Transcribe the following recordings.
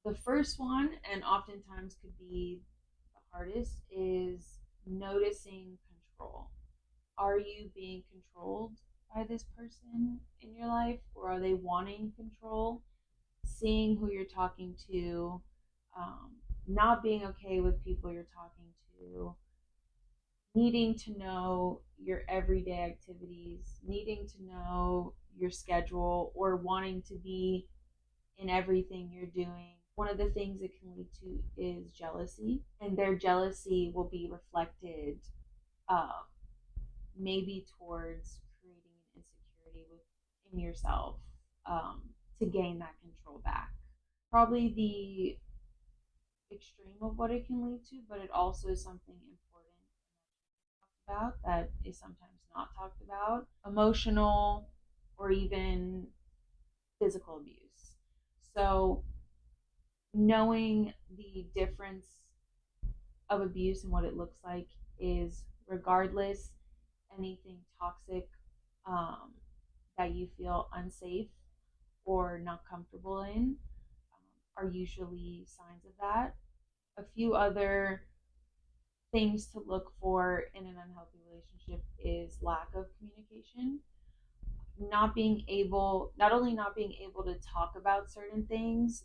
The first one, and oftentimes could be the hardest, is noticing control. Are you being controlled by this person in your life, or are they wanting control? Seeing who you're talking to, um, not being okay with people you're talking to, needing to know your everyday activities, needing to know your schedule, or wanting to be in everything you're doing. One of the things it can lead to is jealousy, and their jealousy will be reflected uh, maybe towards creating an insecurity within yourself, um, to gain that control back. Probably the extreme of what it can lead to, but it also is something important about that is sometimes not talked about. Emotional or even physical abuse. So, knowing the difference of abuse and what it looks like is, regardless, anything toxic, um, that you feel unsafe or not comfortable in, are usually signs of that. A few other things to look for in an unhealthy relationship is lack of communication, not only not being able to talk about certain things,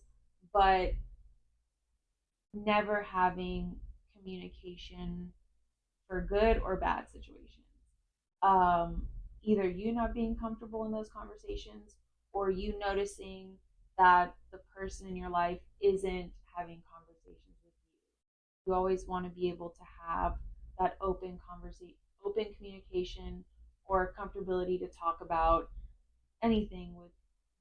but never having communication for good or bad situations. Um, Either you not being comfortable in those conversations, or you noticing that the person in your life isn't having conversations with you. You always want to be able to have that open communication, or comfortability to talk about anything with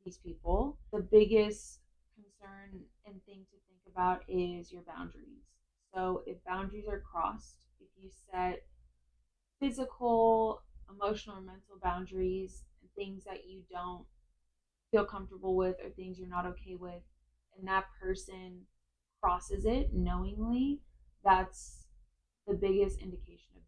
these people. The biggest concern and thing to think about is your boundaries. So if boundaries are crossed, if you set physical, emotional, or mental boundaries, and things that you don't feel comfortable with or things you're not okay with, and that person crosses it knowingly, that's the biggest indication of